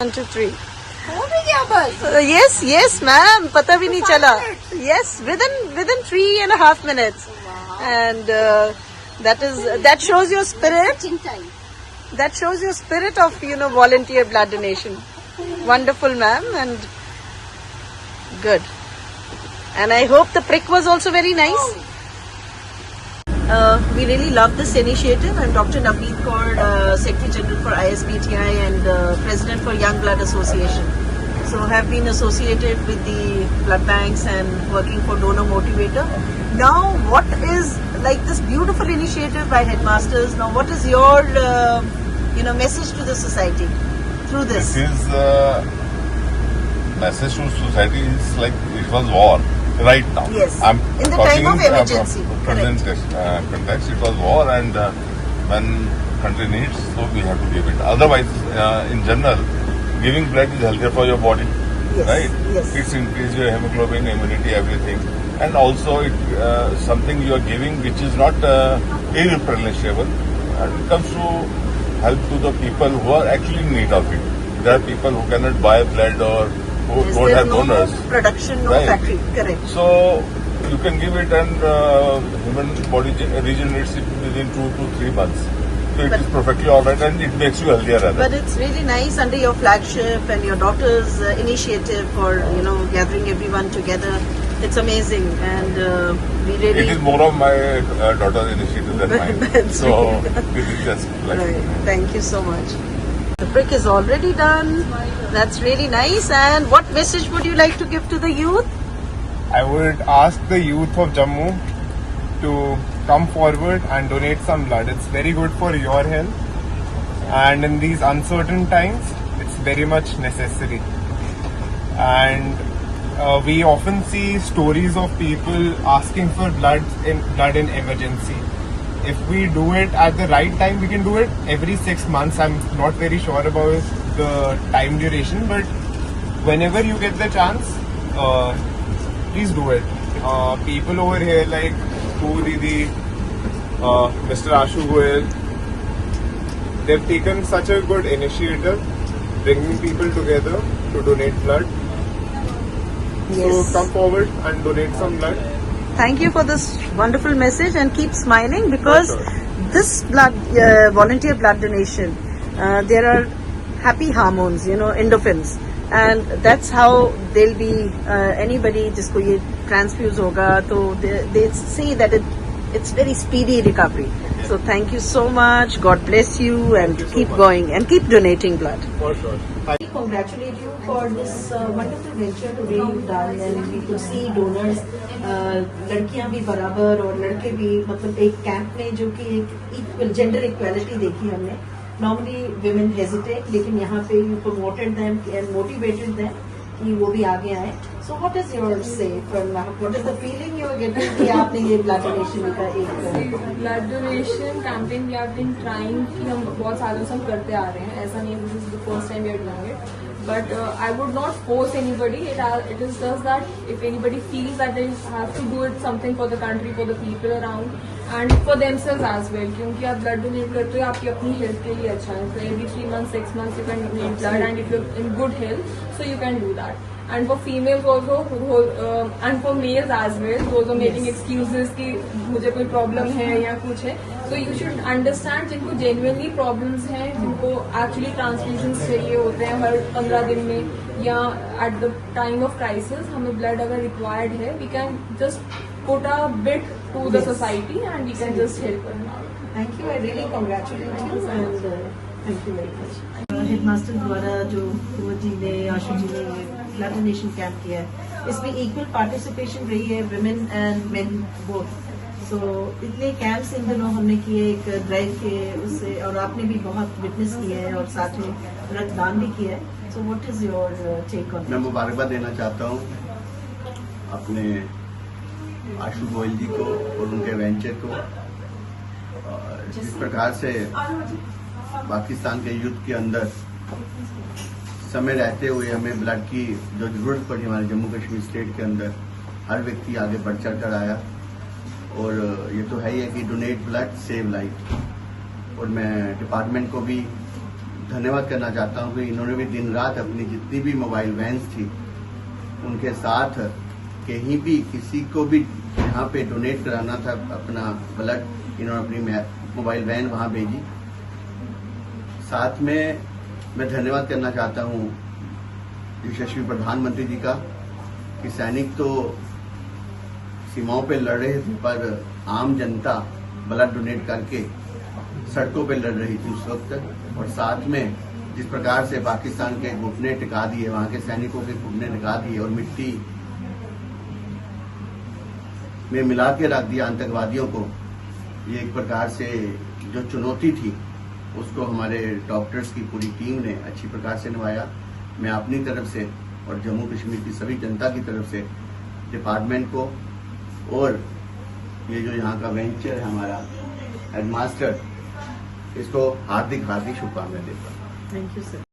1, 2, 3. हो भी गया बस. Yes, ma'am. पता भी नहीं चला. Yes, within 3.5 minutes. And that shows your spirit. That shows your spirit of volunteer blood donation. Wonderful, ma'am, and good. And I hope the prick was also very nice. We really love this initiative, and Dr. Navneet Kaur, Secretary General for ISBTI and President for Young Blood Association. So have been associated with the blood banks and working for Donor Motivator. Now, what is like this beautiful initiative by headmasters? Now, what is your message to the society through this? This is message to society is like it was war right now. Yes. I'm in the talking time of emergency. Present context, it was war, and when country needs, so we have to give it. Otherwise, in general, giving blood is healthier for your body, Yes, right? yes. It's increase your hemoglobin, immunity, everything, and also it something you are giving which is not irreplenishable, and it comes to help to the people who are actually in need of it. There are people who cannot buy blood or who Yes, don't there's have no donors. production, no Right. factory. Correct. So you can give it, and human body regenerates it within 2 to 3 months. So it But- is perfectly alright, and it makes you healthier. Rather. But it's really nice under your flagship and your daughter's initiative for gathering everyone together. It's amazing, and we really. It is more of my daughter's initiative than mine. That's So really- this is just like. Right. Thank you so much. The brick is already done. That's really nice. And what message would you like to give to the youth? I would ask the youth of Jammu to come forward and donate some blood. It's very good for your health, and in these uncertain times, it's very much necessary. And we often see stories of people asking for blood in emergency. If we do it at the right time, we can do it every 6 months. I'm not very sure about the time duration, but whenever you get the chance, please do it. People over here like Poo Didi, Mr. Ashu Goyal, they've taken such a good initiative, bringing people together to donate blood. Yes. So come forward and donate some blood. Thank you for this wonderful message, and keep smiling, because For sure. this blood volunteer blood donation, there are happy hormones, endorphins, and that's how they'll be anybody जिसको ये transfuse होगा, तो they say that it's very speedy recovery. So thank you so much. God bless you, and you so keep much. going and keep donating blood. For sure. We congratulate you for this wonderful venture today you've done, and we could see donors, लड़कियां भी बराबर और लड़के भी, मतलब एक camp में जो कि एक इक्वल जेंडर इक्वालिटी देखी हमने. Normally women hesitate, लेकिन यहाँ पे you promoted them and motivated them कि वो भी आगे आए. So what is your say from what is the feeling you are getting कि आपने ये blood donation का एक blood donation campaign we have been trying कि हम बहुत सालों से हम करते आ रहे हैं. ऐसा नहीं है this is the first time we are doing it, but I would not force anybody. It is just that if anybody feels that they have to do it something for the country, for the people around and for themselves as well, क्योंकि आप blood donate करते हो आपकी अपनी health के लिए अच्छा है. So every 3 months 6 months you can donate blood, and if you in good health so you can do that. And for females also, and for males as well, those are making excuses कि मुझे कोई problem है या कुछ है. So you should understand जिनको genuinely problems हैं, जिनको actually transfusions चाहिए होते हैं हर 15 दिन में, या at the time of crisis हमें blood अगर required है, we can just put a bit to the society and we can just help them out. Thank you. I really congratulate you, and thank you very much. Headmaster द्वारा जो कुंवर जी ने, आशु जी ने blood donation camp किया है, इसमें equal participation रही है women and main both. सो इतने कैंप्स इन दिनों हमने किए, एक ड्राइव के उससे, और आपने भी बहुत विटनेस किया है और साथ में रक्तदान भी किया है. So what is your take on? मैं मुबारकबाद देना चाहता हूँ अपने आशु गोयल जी को और उनके वेंचर को. जिस प्रकार से पाकिस्तान के युद्ध के अंदर समय रहते हुए हमें ब्लड की जो जरूरत पड़ी हमारे जम्मू कश्मीर स्टेट के अंदर, हर व्यक्ति आगे बढ़ चढ़ कर आया. और ये तो है ही है कि डोनेट ब्लड सेव लाइफ. और मैं डिपार्टमेंट को भी धन्यवाद करना चाहता हूं कि इन्होंने भी दिन रात अपनी जितनी भी मोबाइल वैन्स थी उनके साथ कहीं भी किसी को भी यहाँ पे डोनेट कराना था अपना ब्लड, इन्होंने अपनी मोबाइल वैन वहां भेजी। साथ में मैं धन्यवाद करना चाहता हूं यशस्वी प्रधानमंत्री जी का कि सैनिक तो सीमाओं पे लड़ रहे थे पर आम जनता ब्लड डोनेट करके सड़कों पे लड़ रही थी उस वक्त, और साथ में जिस प्रकार से पाकिस्तान के घुटने टिका दिए, वहां के सैनिकों के घुटने टिका दिए और मिट्टी में मिला के रख दिया आतंकवादियों को, ये एक प्रकार से जो चुनौती थी उसको हमारे डॉक्टर्स की पूरी टीम ने अच्छी प्रकार से निभाया। मैं अपनी तरफ से और जम्मू कश्मीर की सभी जनता की तरफ से डिपार्टमेंट को और ये जो यहाँ का वेंचर है हमारा हेडमास्टर, इसको हार्दिक शुभकामनाएं देता हूँ। Thank you sir.